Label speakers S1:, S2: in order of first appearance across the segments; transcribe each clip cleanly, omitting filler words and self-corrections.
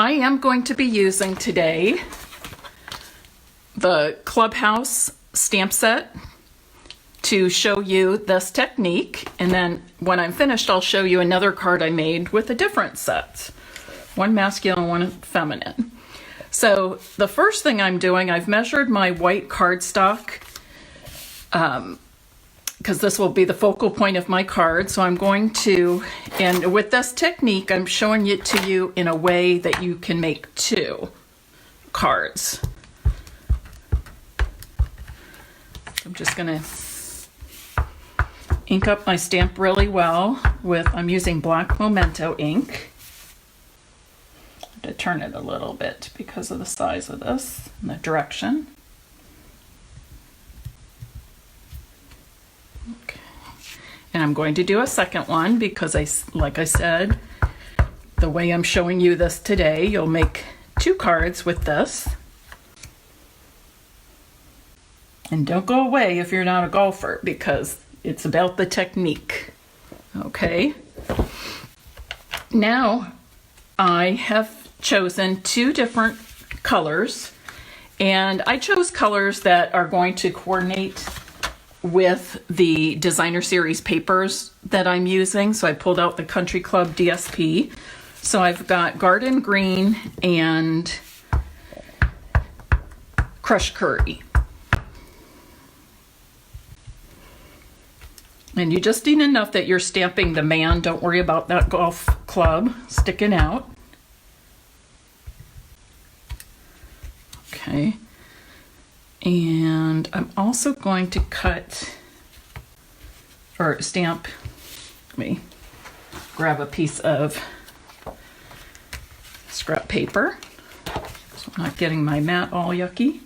S1: I am going to be using today the Clubhouse stamp set to show you this technique, and then when I'm finished I'll show you another card I made with a different set, one masculine, one feminine. So the first thing I'm doing, I've measured my white cardstock because this will be the focal point of my card. So I'm going to, and with this technique I'm showing it to you in a way that you can make two cards. I'm just going to ink up my stamp really well with, I'm using black Memento ink. I have to turn it a little bit because of the size of this and the direction. Okay. And I'm going to do a second one because like I said, the way I'm showing you this today, you'll make two cards with this. And don't go away if you're not a golfer because it's about the technique. Okay. Now I have chosen two different colors, and I chose colors that are going to coordinate with the designer series papers that I'm using. So I pulled out the Country Club DSP. So I've got Garden Green and Crushed Curry. And you just need enough that you're stamping the man. Don't worry about that golf club sticking out. Okay. And I'm also going to cut or stamp. Let me grab a piece of scrap paper so I'm not getting my mat all yucky.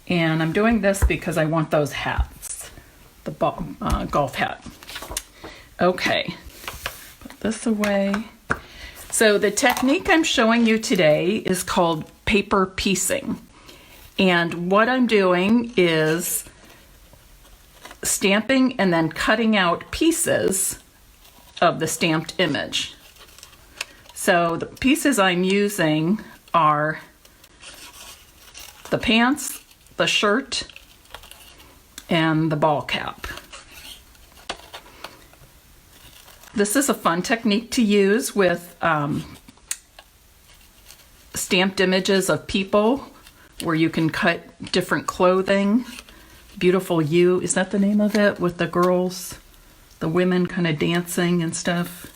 S1: And I'm doing this because I want those hats. The golf hat. Okay, put this away. So the technique I'm showing you today is called paper piecing. And what I'm doing is stamping and then cutting out pieces of the stamped image. So the pieces I'm using are the pants, the shirt, and the ball cap. This is a fun technique to use with stamped images of people where you can cut different clothing. Beautiful You, is that the name of it? With the girls, the women kind of dancing and stuff.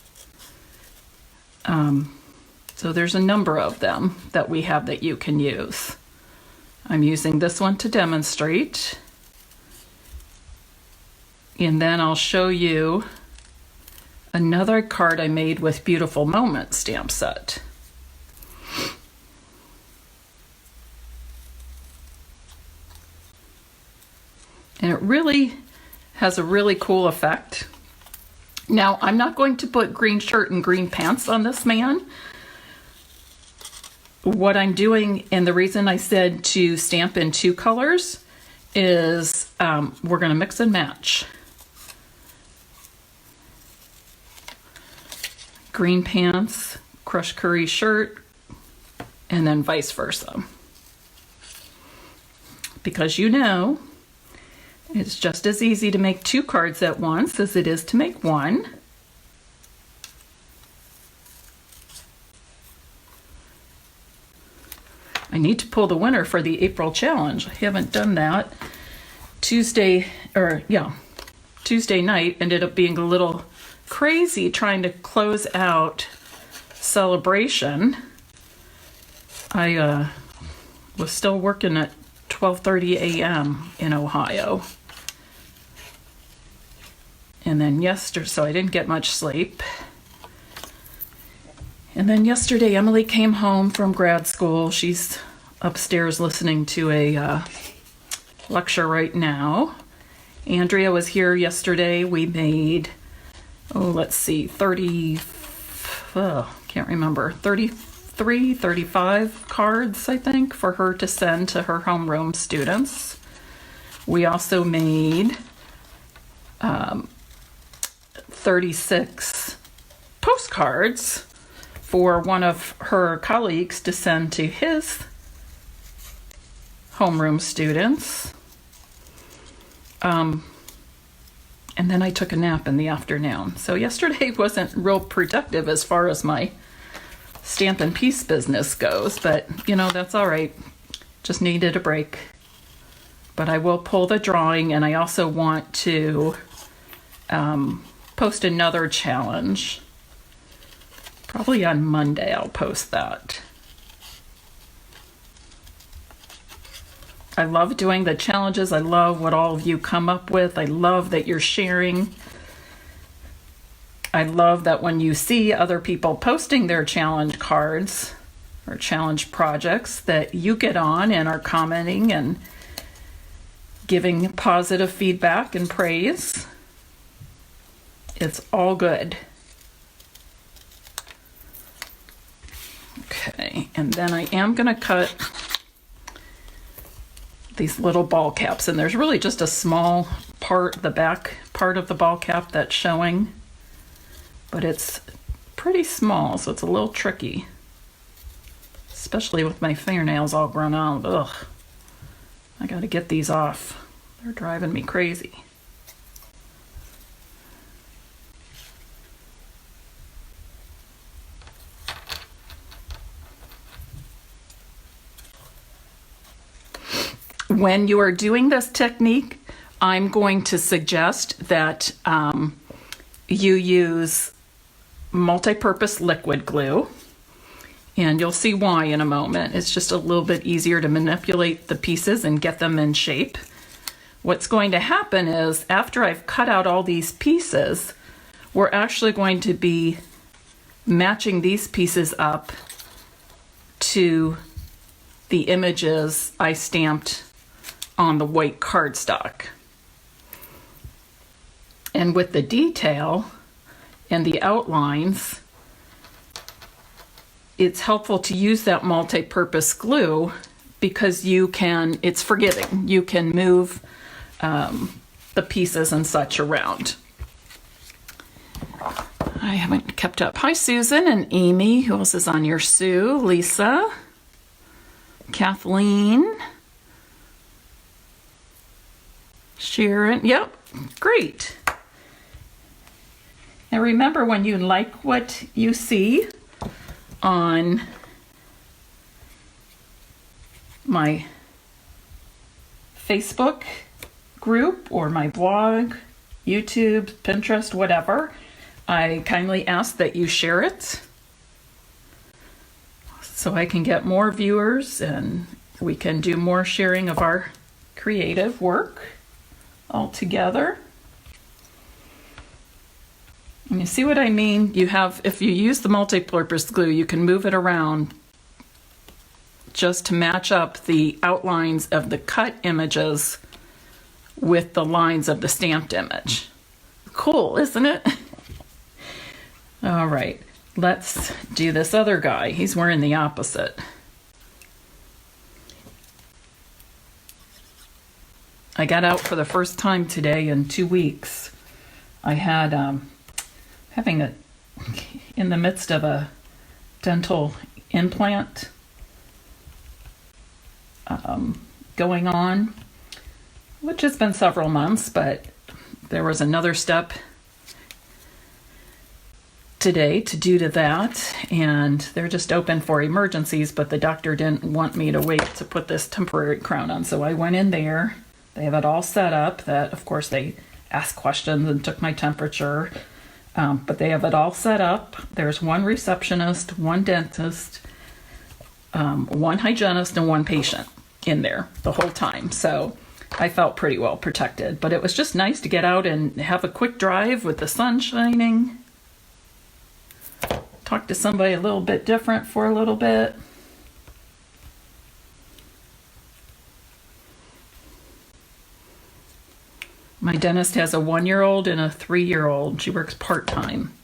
S1: So there's a number of them that we have that you can use. I'm using this one to demonstrate. And then I'll show you another card I made with Beautiful Moment stamp set. And it really has a really cool effect. Now, I'm not going to put green shirt and green pants on this man. What I'm doing, and the reason I said to stamp in two colors, is we're going to mix and match. Green pants, Crushed Curry shirt, and then vice versa. Because you know, it's just as easy to make two cards at once as it is to make one. I need to pull the winner for the April challenge. I haven't done that. Tuesday night ended up being a little crazy trying to close out celebration. I was still working at 12:30 a.m. in Ohio. And then yesterday, so I didn't get much sleep. And then yesterday, Emily came home from grad school. She's upstairs listening to a lecture right now. Andrea was here yesterday. We made, let's see, 33, 35 cards, I think, for her to send to her homeroom students. We also made 36 postcards for one of her colleagues to send to his homeroom students. And then I took a nap in the afternoon. So yesterday wasn't real productive as far as my Stampin' piece business goes, but you know, that's all right. Just needed a break. But I will pull the drawing, and I also want to post another challenge. Probably on Monday I'll post that. I love doing the challenges. I love what all of you come up with. I love that you're sharing. I love that when you see other people posting their challenge cards or challenge projects, that you get on and are commenting and giving positive feedback and praise. It's all good. Okay, and then I am going to cut these little ball caps, and there's really just a small part, the back part of the ball cap that's showing, but it's pretty small, so it's a little tricky, especially with my fingernails all grown out. Ugh, I gotta get these off. They're driving me crazy. When you are doing this technique, I'm going to suggest that you use multi-purpose liquid glue, and you'll see why in a moment. It's just a little bit easier to manipulate the pieces and get them in shape. What's going to happen is, after I've cut out all these pieces, we're actually going to be matching these pieces up to the images I stamped on the white cardstock. And with the detail and the outlines, it's helpful to use that multi-purpose glue because you can, it's forgiving. You can move the pieces and such around. I haven't kept up. Hi, Susan and Amy. Who else is on your Sue? Lisa, Kathleen, Sharon. Yep, great. And remember, when you like what you see on my Facebook group or my blog, YouTube, Pinterest, whatever, I kindly ask that you share it so I can get more viewers and we can do more sharing of our creative work all together. And you see what I mean? You have, if you use the multi-purpose glue, you can move it around just to match up the outlines of the cut images with the lines of the stamped image. Cool, isn't it? All right, let's do this other guy. He's wearing the opposite. I got out for the first time today in 2 weeks. I had in the midst of a dental implant going on, which has been several months, but there was another step today to do to that, and they're just open for emergencies, but the doctor didn't want me to wait to put this temporary crown on, so I went in there. They have it all set up. That, of course, they asked questions and took my temperature, but they have it all set up. There's one receptionist, one dentist, one hygienist, and one patient in there the whole time, so I felt pretty well protected. But it was just nice to get out and have a quick drive with the sun shining, talk to somebody a little bit different for a little bit. My dentist has a 1-year-old and a 3-year-old. She works part-time.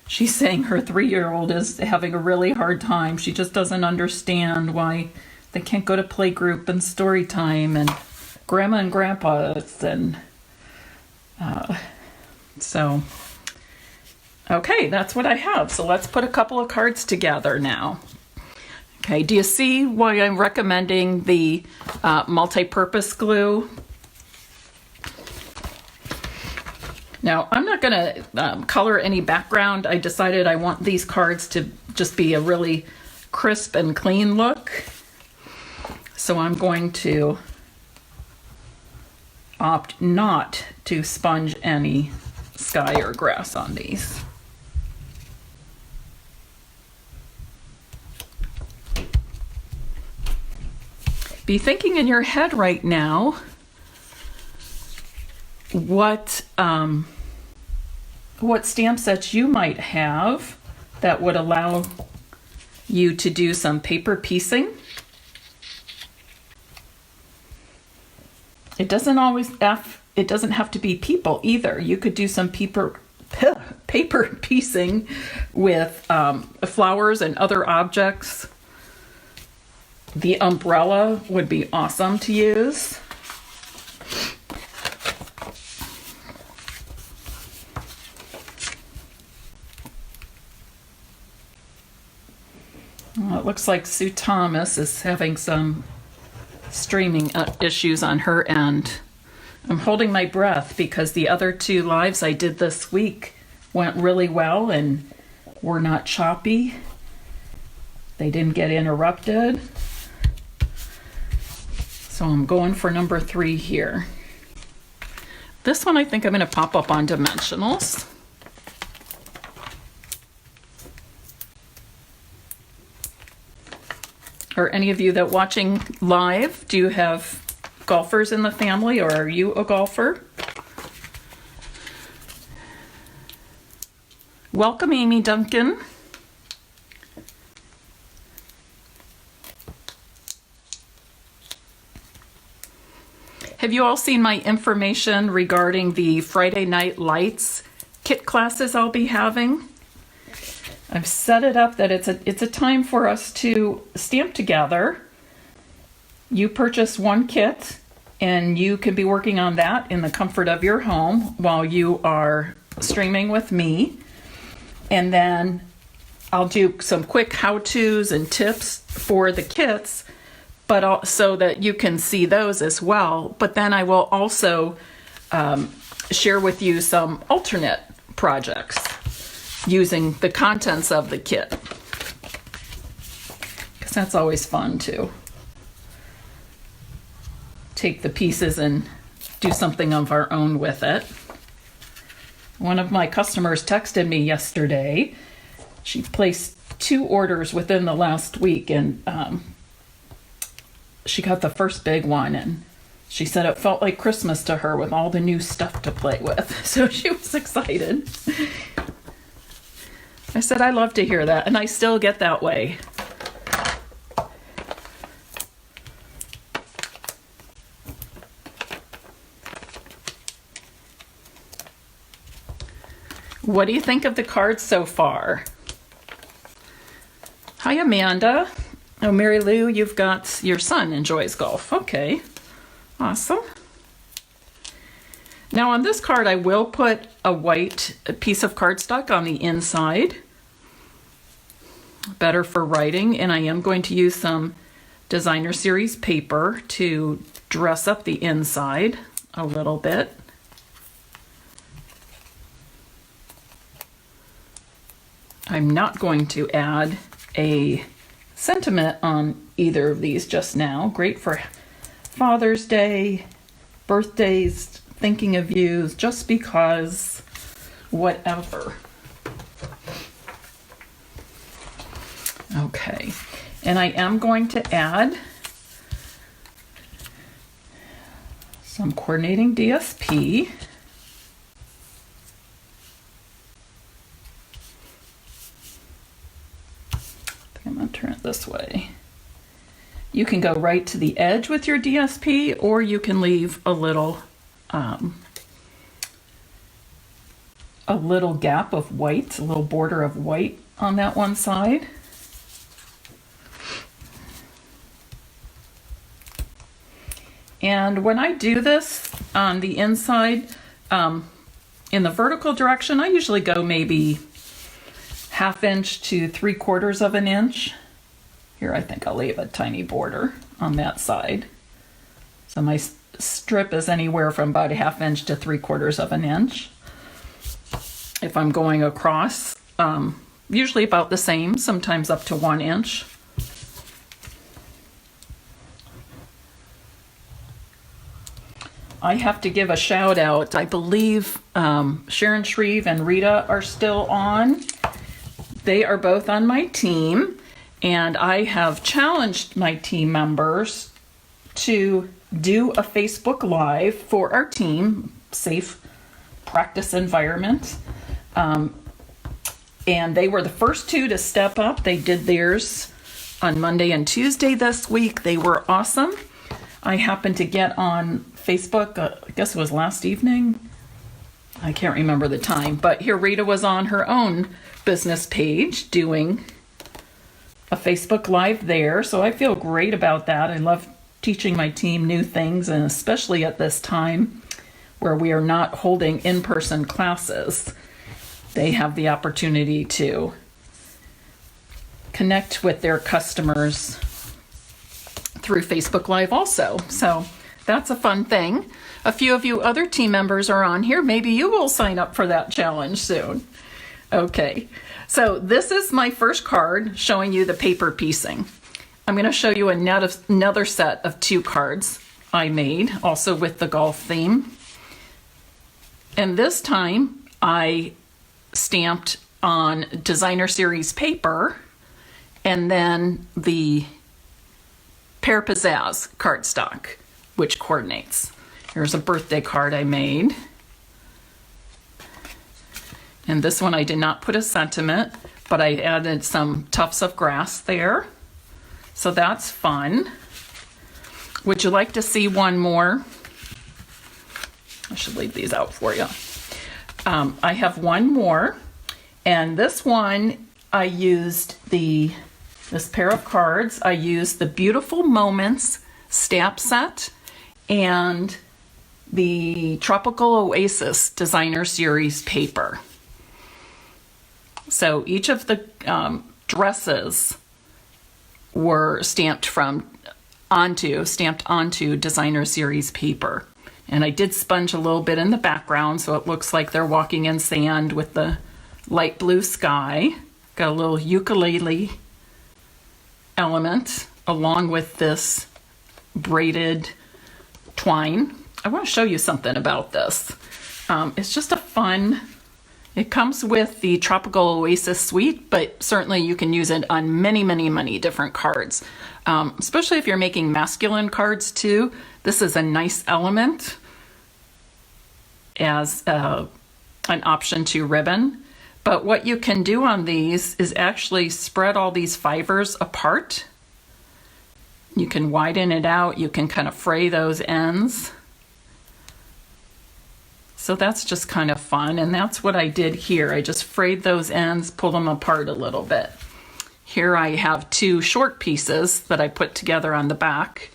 S1: She's saying her 3-year-old is having a really hard time. She just doesn't understand why they can't go to playgroup and story time and grandma and grandpa's, and so Okay, that's what I have. So let's put a couple of cards together now. Okay, do you see why I'm recommending the multi-purpose glue? Now, I'm not going to color any background. I decided I want these cards to just be a really crisp and clean look. So I'm going to opt not to sponge any sky or grass on these. Be thinking in your head right now what stamp sets you might have that would allow you to do some paper piecing. It doesn't have to be people either. You could do some paper piecing with flowers and other objects. The umbrella would be awesome to use. Well, it looks like Sue Thomas is having some streaming issues on her end. I'm holding my breath because the other 2 lives I did this week went really well and were not choppy. They didn't get interrupted. So I'm going for number 3 here. This one I think I'm going to pop up on dimensionals. Are any of you that watching live, do you have golfers in the family, or are you a golfer? Welcome, Amy Duncan. Have you all seen my information regarding the Friday Night Lights kit classes I'll be having? I've set it up that it's a time for us to stamp together. You purchase one kit and you can be working on that in the comfort of your home while you are streaming with me. And then I'll do some quick how-tos and tips for the kits, but so that you can see those as well. But then I will also share with you some alternate projects using the contents of the kit, because that's always fun to take the pieces and do something of our own with it. One of my customers texted me yesterday. She placed 2 orders within the last week, and she got the first big one, and she said it felt like Christmas to her with all the new stuff to play with. So she was excited. I said, I love to hear that, and I still get that way. What do you think of the cards so far? Hi, Amanda. Oh, Mary Lou, you've got your son enjoys golf. Okay, awesome. Now on this card, I will put a white piece of cardstock on the inside. Better for writing, and I am going to use some Designer Series paper to dress up the inside a little bit. I'm not going to add a sentiment on either of these just now. Great for Father's Day, birthdays, thinking of you, just because, whatever. Okay, and I am going to add some coordinating DSP. I'm going to turn it this way. You can go right to the edge with your DSP, or you can leave a little gap of white, a little border of white on that one side. And when I do this on the inside, in the vertical direction, I usually go maybe 1/2 inch to 3/4 of an inch. Here, I think I'll leave a tiny border on that side. So my strip is anywhere from about 1/2 inch to 3/4 of an inch. If I'm going across, usually about the same, sometimes up to 1 inch. I have to give a shout out. I believe Sharon Shreve and Rita are still on. They are both on my team, and I have challenged my team members to do a Facebook Live for our team, safe practice environment. And they were the first two to step up. They did theirs on Monday and Tuesday this week. They were awesome. I happened to get on Facebook, I guess it was last evening. I can't remember the time, but here Rita was on her own business page doing a Facebook Live there. So I feel great about that. I love teaching my team new things, and especially at this time where we are not holding in-person classes, they have the opportunity to connect with their customers through Facebook Live also. So that's a fun thing. A few of you other team members are on here. Maybe you will sign up for that challenge soon. Okay, so this is my first card showing you the paper piecing. I'm going to show you another set of 2 cards I made, also with the golf theme. And this time I stamped on designer series paper and then the Pear Pizzazz cardstock, which coordinates. Here's a birthday card I made. And this one I did not put a sentiment, but I added some tufts of grass there. So that's fun. Would you like to see one more? I should leave these out for you. I have one more, and this one I used this pair of cards. I used the Beautiful Moments stamp set and the Tropical Oasis Designer Series paper. So each of the dresses were stamped onto Designer Series paper. And I did sponge a little bit in the background so it looks like they're walking in sand with the light blue sky. Got a little ukulele element along with this braided twine. I want to show you something about this. It's just a fun, it comes with the Tropical Oasis suite, but certainly you can use it on many, many, many different cards. Especially if you're making masculine cards too. This is a nice element as an option to ribbon. But what you can do on these is actually spread all these fibers apart. You can widen it out. You can kind of fray those ends. So that's just kind of fun. And that's what I did here. I just frayed those ends, pulled them apart a little bit. Here I have 2 short pieces that I put together on the back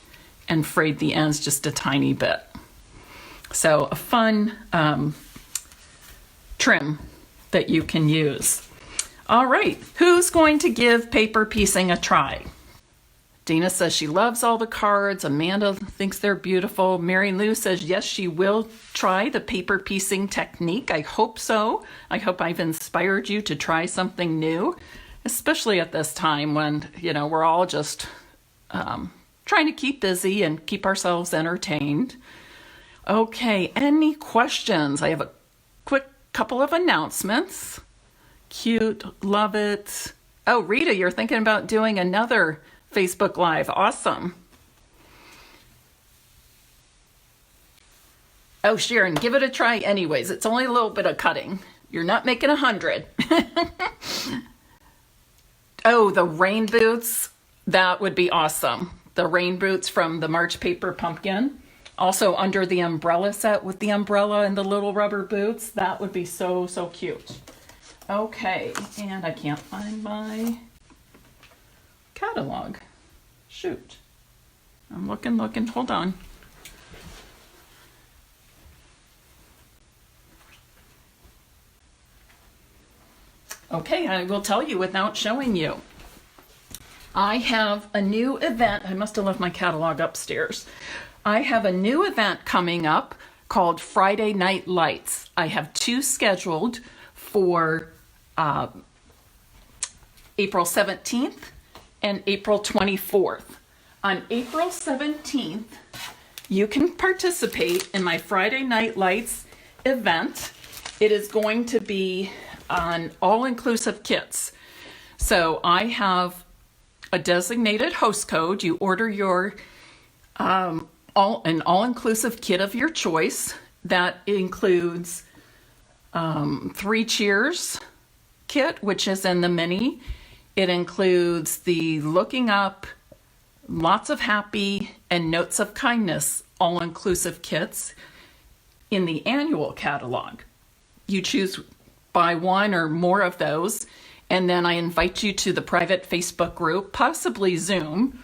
S1: and frayed the ends just a tiny bit. So a fun trim that you can use. All right, who's going to give paper piecing a try? Dana says she loves all the cards. Amanda thinks they're beautiful. Mary Lou says yes, she will try the paper piecing technique. I hope so. I hope I've inspired you to try something new, especially at this time when, we're all just trying to keep busy and keep ourselves entertained. Okay, any questions? I have a quick couple of announcements. Cute, love it. Oh, Rita, you're thinking about doing another Facebook Live. Awesome. Oh, Sharon, give it a try anyways. It's only a little bit of cutting. You're not making 100. Oh, the rain boots. That would be awesome. The rain boots from the March Paper Pumpkin. Also under the umbrella set with the umbrella and the little rubber boots. That would be so, so cute. Okay, and I can't find my catalog. Shoot. I'm looking. Hold on. Okay, I will tell you without showing you. I have a new event. I must have left my catalog upstairs. I have a new event coming up called Friday Night Lights. I have 2 scheduled for April 17th and April 24th. On April 17th, you can participate in my Friday Night Lights event. It is going to be on all-inclusive kits. So I have a designated host code. You order your an all-inclusive kit of your choice. That includes 3 cheers kit, which is in the mini. It includes the Looking Up, Lots of Happy, and Notes of Kindness all-inclusive kits in the annual catalog. You choose buy 1 or more of those, and then I invite you to the private Facebook group, possibly Zoom,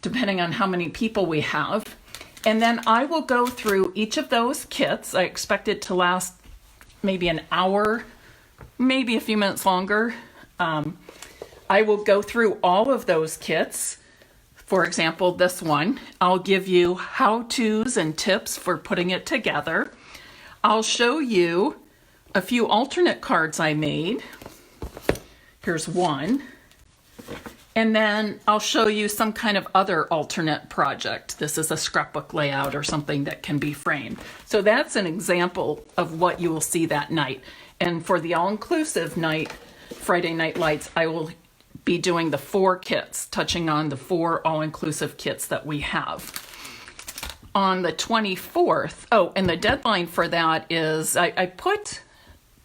S1: depending on how many people we have. And then I will go through each of those kits. I expect it to last maybe an hour, maybe a few minutes longer. I will go through all of those kits. For example, this one, I'll give you how-tos and tips for putting it together. I'll show you a few alternate cards I made. Here's one. And then I'll show you some kind of other alternate project. This is a scrapbook layout or something that can be framed. So that's an example of what you will see that night. And for the all-inclusive night, Friday Night Lights, I will be doing the 4 kits, touching on the 4 all-inclusive kits that we have. On the 24th, and the deadline for that is, I put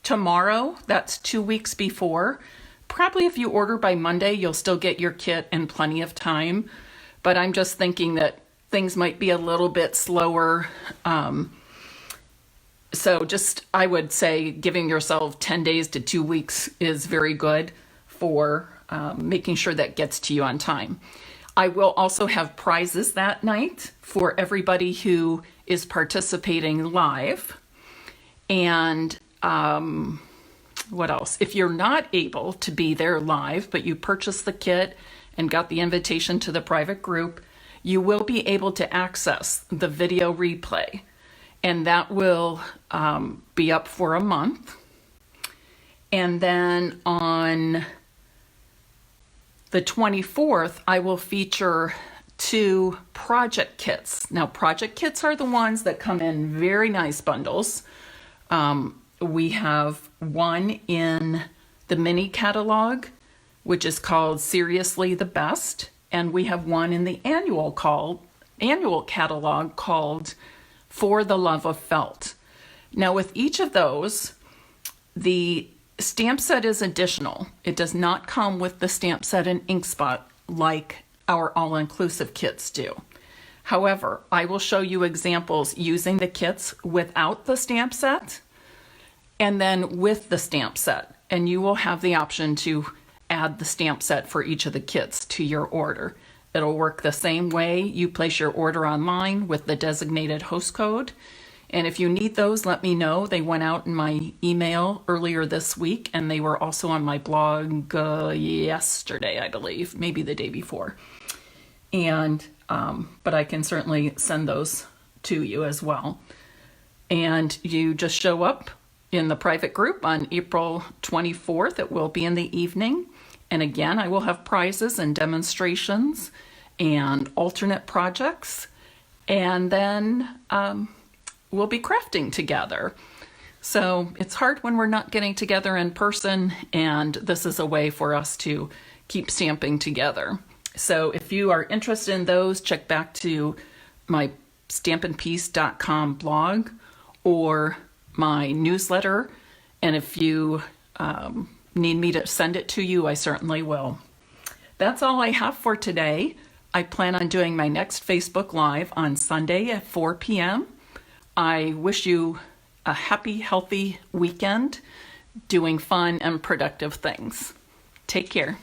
S1: tomorrow, that's 2 weeks before. Probably if you order by Monday, you'll still get your kit in plenty of time. But I'm just thinking that things might be a little bit slower. So just, I would say giving yourself 10 days to 2 weeks is very good for making sure that gets to you on time. I will also have prizes that night for everybody who is participating live. And what else? If you're not able to be there live, but you purchased the kit and got the invitation to the private group, you will be able to access the video replay. And that will be up for a month. And then on the 24th, I will feature 2 project kits. Now, project kits are the ones that come in very nice bundles. We have one in the mini catalog, which is called Seriously the Best, and we have one in the annual catalog called For the Love of Felt. Now, with each of those, the stamp set is additional. It does not come with the stamp set and ink spot like our all-inclusive kits do. However, I will show you examples using the kits without the stamp set and then with the stamp set. And you will have the option to add the stamp set for each of the kits to your order. It'll work the same way. You place your order online with the designated host code. And if you need those, let me know. They went out in my email earlier this week, and they were also on my blog yesterday, I believe, maybe the day before. And but I can certainly send those to you as well. And you just show up in the private group on April 24th. It will be in the evening. And again, I will have prizes and demonstrations and alternate projects. And then we'll be crafting together. So it's hard when we're not getting together in person, and this is a way for us to keep stamping together. So if you are interested in those, check back to my stampinpeace.com blog or my newsletter. And if you need me to send it to you, I certainly will. That's all I have for today. I plan on doing my next Facebook Live on Sunday at 4 p.m. I wish you a happy, healthy weekend doing fun and productive things. Take care.